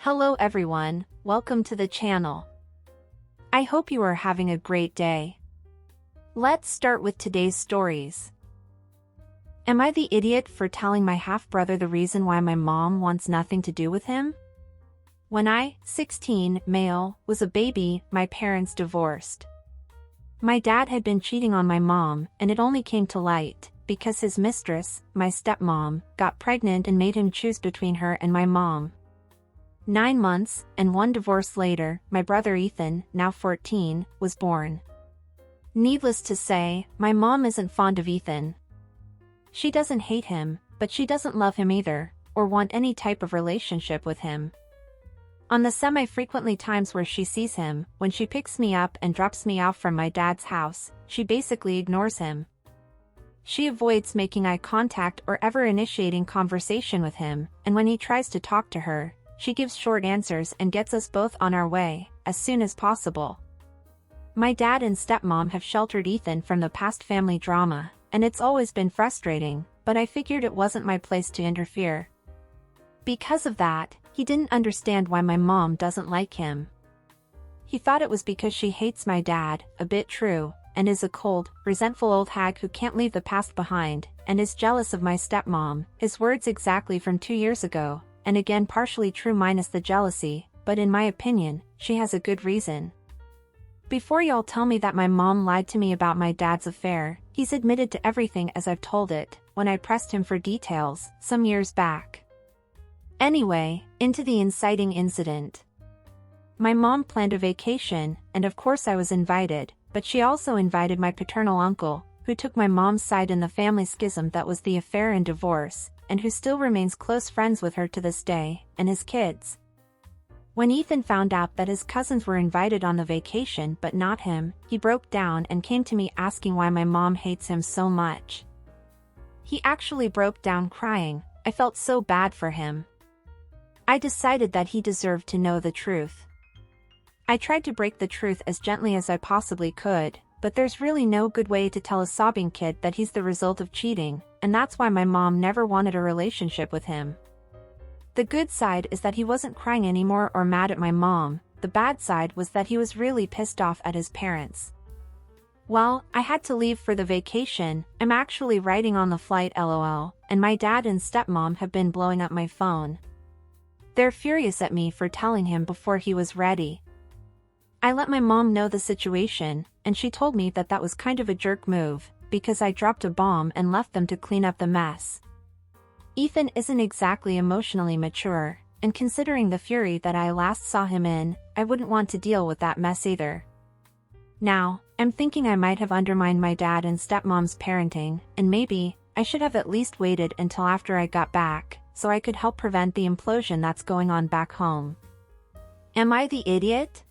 Hello everyone, welcome to the channel. I hope you are having a great day. Let's start with today's stories. Am I the idiot for telling my half-brother the reason why my mom wants nothing to do with him? When I, 16, male, was a baby, my parents divorced. My dad had been cheating on my mom, and it only came to light because his mistress, my stepmom, got pregnant and made him choose between her and my mom. 9 months, and one divorce later, my brother Ethan, now 14, was born. Needless to say, my mom isn't fond of Ethan. She doesn't hate him, but she doesn't love him either, or want any type of relationship with him. On the semi-frequently times where she sees him, when she picks me up and drops me off from my dad's house, she basically ignores him. She avoids making eye contact or ever initiating conversation with him, and when he tries to talk to her, she gives short answers and gets us both on our way, as soon as possible. My dad and stepmom have sheltered Ethan from the past family drama, and it's always been frustrating, but I figured it wasn't my place to interfere. Because of that, he didn't understand why my mom doesn't like him. He thought it was because she hates my dad, a bit true, and is a cold, resentful old hag who can't leave the past behind, and is jealous of my stepmom, his words exactly from 2 years ago, and again partially true minus the jealousy, but in my opinion, she has a good reason. Before y'all tell me that my mom lied to me about my dad's affair, he's admitted to everything as I've told it, when I pressed him for details, some years back. Anyway, into the inciting incident. My mom planned a vacation, and of course I was invited, but she also invited my paternal uncle, who took my mom's side in the family schism that was the affair and divorce, and who still remains close friends with her to this day, and his kids. When Ethan found out that his cousins were invited on the vacation but not him, he broke down and came to me asking why my mom hates him so much. He actually broke down crying. I felt so bad for him. I decided that he deserved to know the truth. I tried to break the truth as gently as I possibly could, but there's really no good way to tell a sobbing kid that he's the result of cheating, and that's why my mom never wanted a relationship with him. The good side is that he wasn't crying anymore or mad at my mom. The bad side was that he was really pissed off at his parents. Well, I had to leave for the vacation. I'm actually writing on the flight LOL, and my dad and stepmom have been blowing up my phone. They're furious at me for telling him before he was ready. I let my mom know the situation, and she told me that that was kind of a jerk move, because I dropped a bomb and left them to clean up the mess. Ethan isn't exactly emotionally mature, and considering the fury that I last saw him in, I wouldn't want to deal with that mess either. Now, I'm thinking I might have undermined my dad and stepmom's parenting, and maybe I should have at least waited until after I got back, so I could help prevent the implosion that's going on back home. Am I the idiot?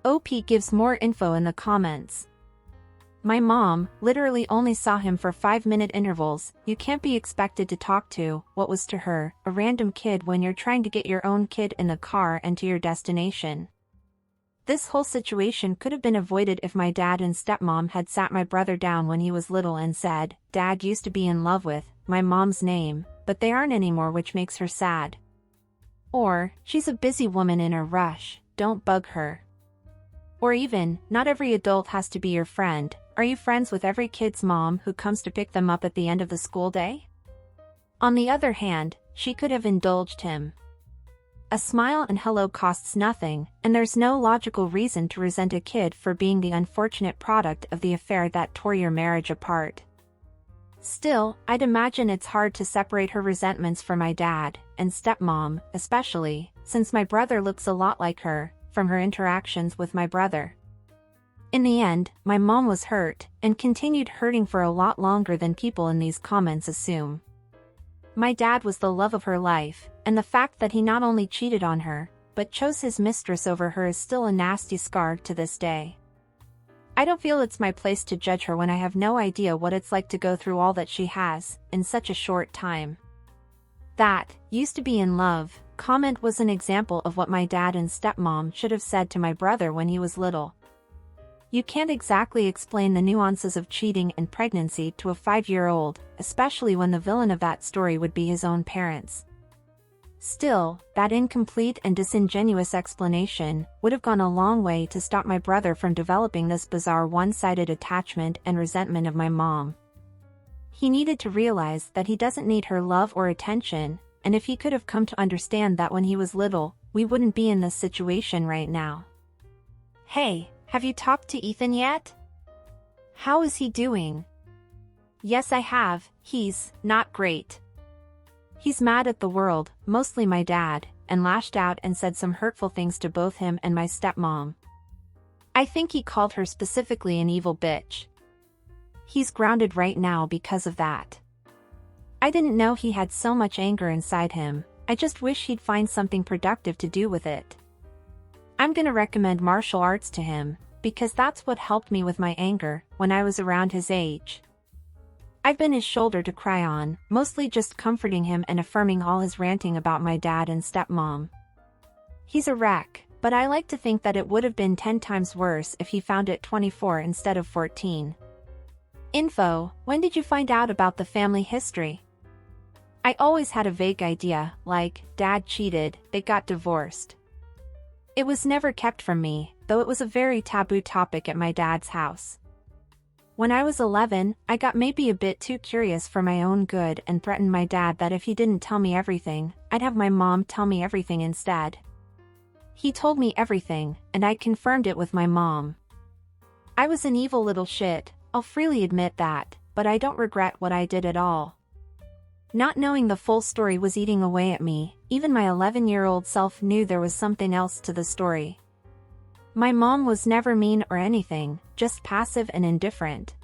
OP gives more info in the comments. My mom literally only saw him for 5-minute intervals. You can't be expected to talk to what was to her a random kid when you're trying to get your own kid in the car and to your destination. This whole situation could have been avoided if my dad and stepmom had sat my brother down when he was little and said, "Dad used to be in love with my mom's name, but they aren't anymore, which makes her sad." Or, "She's a busy woman in a rush, don't bug her." Or even, "Not every adult has to be your friend. Are you friends with every kid's mom who comes to pick them up at the end of the school day?" On the other hand, she could have indulged him. A smile and hello costs nothing, and there's no logical reason to resent a kid for being the unfortunate product of the affair that tore your marriage apart. Still, I'd imagine it's hard to separate her resentments from my dad and stepmom, especially since my brother looks a lot like her, from her interactions with my brother. In the end, my mom was hurt, and continued hurting for a lot longer than people in these comments assume. My dad was the love of her life, and the fact that he not only cheated on her, but chose his mistress over her is still a nasty scar to this day. I don't feel it's my place to judge her when I have no idea what it's like to go through all that she has, in such a short time. That "used to be in love" comment was an example of what my dad and stepmom should have said to my brother when he was little. You can't exactly explain the nuances of cheating and pregnancy to a 5-year-old, especially when the villain of that story would be his own parents. Still, that incomplete and disingenuous explanation would have gone a long way to stop my brother from developing this bizarre one-sided attachment and resentment of my mom. He needed to realize that he doesn't need her love or attention, and if he could have come to understand that when he was little, we wouldn't be in this situation right now. Hey, have you talked to Ethan yet? How is he doing? Yes, I have. He's not great. He's mad at the world, mostly my dad, and lashed out and said some hurtful things to both him and my stepmom. I think he called her specifically an evil bitch. He's grounded right now because of that. I didn't know he had so much anger inside him. I just wish he'd find something productive to do with it. I'm gonna recommend martial arts to him, because that's what helped me with my anger when I was around his age. I've been his shoulder to cry on, mostly just comforting him and affirming all his ranting about my dad and stepmom. He's a wreck, but I like to think that it would have been 10 times worse if he found it 24 instead of 14. Info: when did you find out about the family history? I always had a vague idea, like, dad cheated, they got divorced. It was never kept from me, though it was a very taboo topic at my dad's house. When I was 11, I got maybe a bit too curious for my own good and threatened my dad that if he didn't tell me everything, I'd have my mom tell me everything instead. He told me everything, and I confirmed it with my mom. I was an evil little shit, I'll freely admit that, but I don't regret what I did at all. Not knowing the full story was eating away at me. Even my 11-year-old self knew there was something else to the story. My mom was never mean or anything, just passive and indifferent.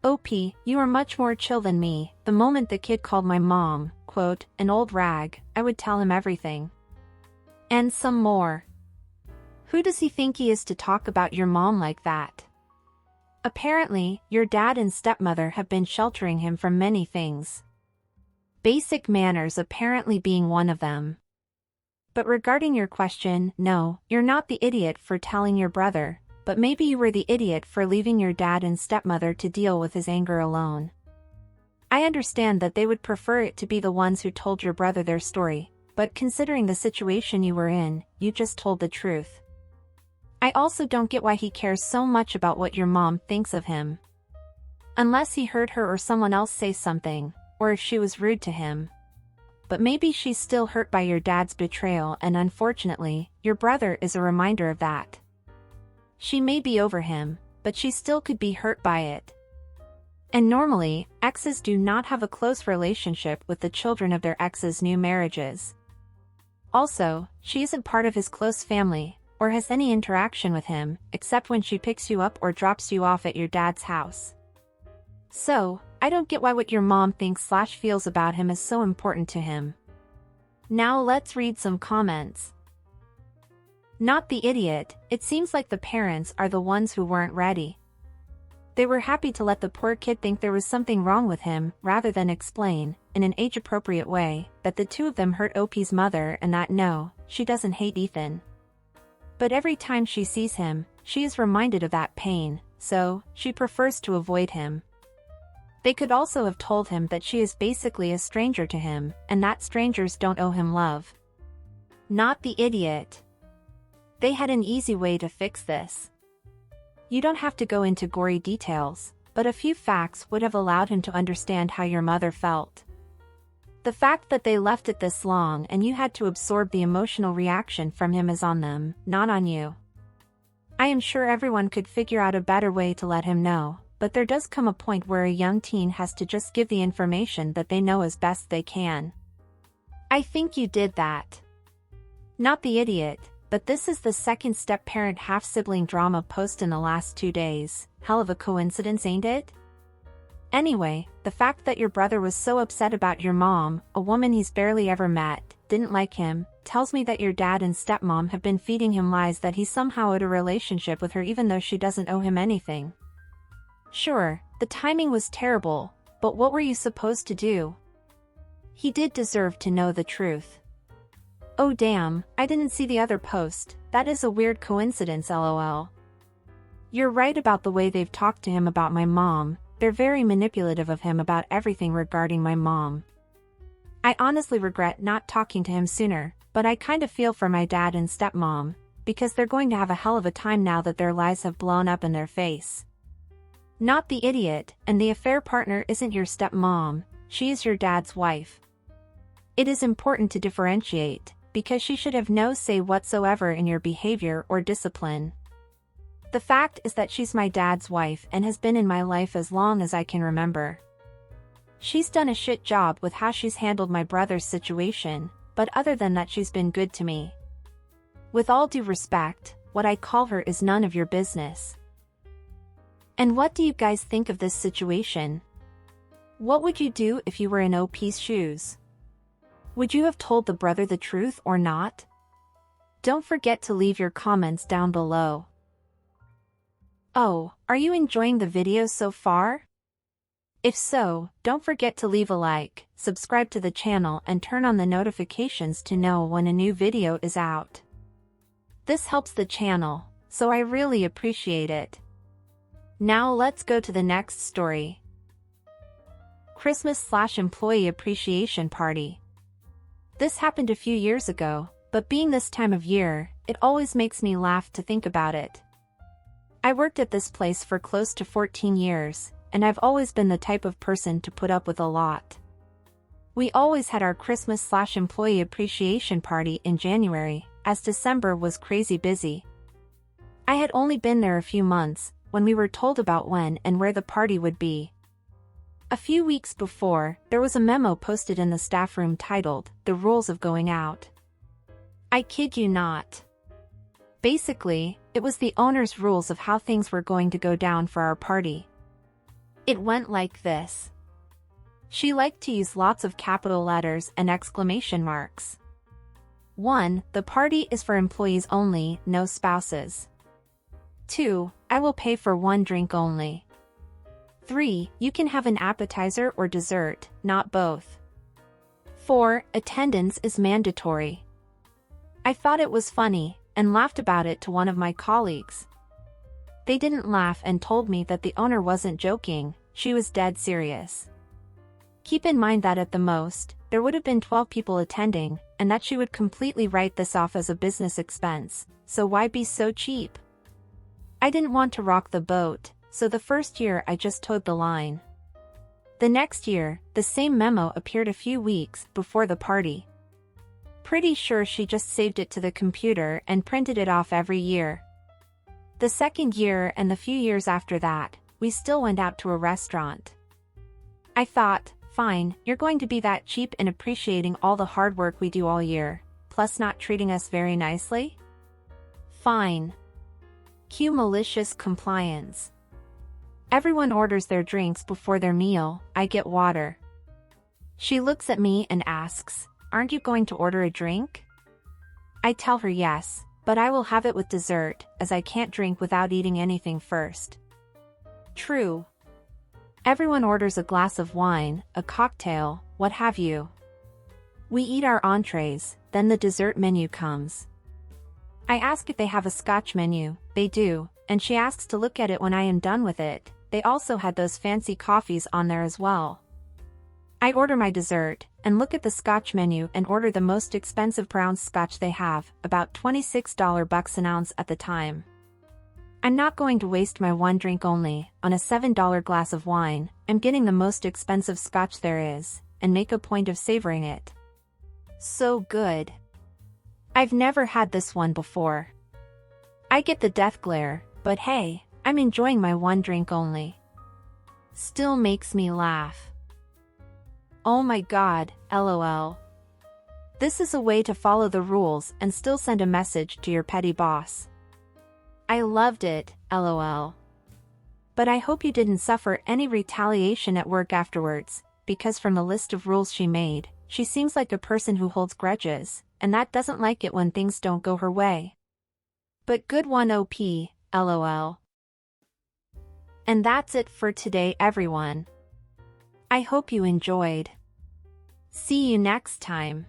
OP, you are much more chill than me. The moment the kid called my mom, quote, an old rag, I would tell him everything. And some more. Who does he think he is to talk about your mom like that? Apparently, your dad and stepmother have been sheltering him from many things. Basic manners apparently being one of them. But regarding your question, no, you're not the idiot for telling your brother, but maybe you were the idiot for leaving your dad and stepmother to deal with his anger alone. I understand that they would prefer it to be the ones who told your brother their story, but considering the situation you were in, you just told the truth. I also don't get why he cares so much about what your mom thinks of him. Unless he heard her or someone else say something, or if she was rude to him. But maybe she's still hurt by your dad's betrayal, and unfortunately, your brother is a reminder of that. She may be over him, but she still could be hurt by it. And normally, exes do not have a close relationship with the children of their exes' new marriages. Also, she isn't part of his close family, or has any interaction with him, except when she picks you up or drops you off at your dad's house. So, I don't get why what your mom thinks/feels about him is so important to him. Now let's read some comments. Not the idiot, it seems like the parents are the ones who weren't ready. They were happy to let the poor kid think there was something wrong with him, rather than explain, in an age-appropriate way, that the two of them hurt OP's mother and that no, she doesn't hate Ethan. But every time she sees him, she is reminded of that pain, so, she prefers to avoid him. They could also have told him that she is basically a stranger to him, and that strangers don't owe him love. Not the idiot. They had an easy way to fix this. You don't have to go into gory details, but a few facts would have allowed him to understand how your mother felt. The fact that they left it this long and you had to absorb the emotional reaction from him is on them, not on you. I am sure everyone could figure out a better way to let him know. But there does come a point where a young teen has to just give the information that they know as best they can. I think you did that. Not the idiot, but this is the second step-parent half-sibling drama post in the last 2 days. Hell of a coincidence, ain't it? Anyway, the fact that your brother was so upset about your mom, a woman he's barely ever met, didn't like him, tells me that your dad and stepmom have been feeding him lies that he somehow owed a relationship with her even though she doesn't owe him anything. Sure, the timing was terrible, but what were you supposed to do? He did deserve to know the truth. Oh damn, I didn't see the other post. That is a weird coincidence, lol. You're right about the way they've talked to him about my mom. They're very manipulative of him about everything regarding my mom. I honestly regret not talking to him sooner, but I kind of feel for my dad and stepmom, because they're going to have a hell of a time now that their lives have blown up in their face. Not the idiot, and the affair partner isn't your stepmom, she is your dad's wife. It is important to differentiate, because she should have no say whatsoever in your behavior or discipline. The fact is that she's my dad's wife and has been in my life as long as I can remember. She's done a shit job with how she's handled my brother's situation, but other than that she's been good to me. With all due respect, what I call her is none of your business. And what do you guys think of this situation? What would you do if you were in OP's shoes? Would you have told the brother the truth or not? Don't forget to leave your comments down below. Oh, are you enjoying the video so far? If so, don't forget to leave a like, subscribe to the channel and turn on the notifications to know when a new video is out. This helps the channel, so I really appreciate it. Now let's go to the next story. Christmas/employee appreciation party. This happened a few years ago, but being this time of year, it always makes me laugh to think about it. I worked at this place for close to 14 years, and I've always been the type of person to put up with a lot. We always had our Christmas/employee appreciation party in January, as December was crazy busy. I had only been there a few months, when we were told about when and where the party would be. A few weeks before, there was a memo posted in the staff room titled, "The Rules of Going Out." I kid you not. Basically, it was the owner's rules of how things were going to go down for our party. It went like this. She liked to use lots of capital letters and exclamation marks. 1. The party is for employees only, no spouses. 2. I will pay for one drink only. 3. You can have an appetizer or dessert, not both. 4. Attendance is mandatory. I thought it was funny, and laughed about it to one of my colleagues. They didn't laugh and told me that the owner wasn't joking, she was dead serious. Keep in mind that at the most, there would have been 12 people attending, and that she would completely write this off as a business expense, so why be so cheap? I didn't want to rock the boat, so the first year I just towed the line. The next year, the same memo appeared a few weeks before the party. Pretty sure she just saved it to the computer and printed it off every year. The second year and the few years after that, we still went out to a restaurant. I thought, fine, you're going to be that cheap in appreciating all the hard work we do all year, plus not treating us very nicely? Fine. Cue malicious compliance. Everyone orders their drinks before their meal, I get water. She looks at me and asks, "Aren't you going to order a drink?" I tell her yes, but I will have it with dessert, as I can't drink without eating anything first. True. Everyone orders a glass of wine, a cocktail, what have you. We eat our entrees, then the dessert menu comes. I ask if they have a Scotch menu, they do, and she asks to look at it when I am done with it. They also had those fancy coffees on there as well. I order my dessert, and look at the Scotch menu and order the most expensive brown Scotch they have, about $26 an ounce at the time. I'm not going to waste my one drink only, on a $7 glass of wine, I'm getting the most expensive Scotch there is, and make a point of savoring it. So good. I've never had this one before. I get the death glare, but hey, I'm enjoying my one drink only. Still makes me laugh. Oh my god, LOL. This is a way to follow the rules and still send a message to your petty boss. I loved it, LOL. But I hope you didn't suffer any retaliation at work afterwards, because from the list of rules she made, she seems like a person who holds grudges, and that doesn't like it when things don't go her way. But good one OP, LOL. And that's it for today everyone. I hope you enjoyed. See you next time.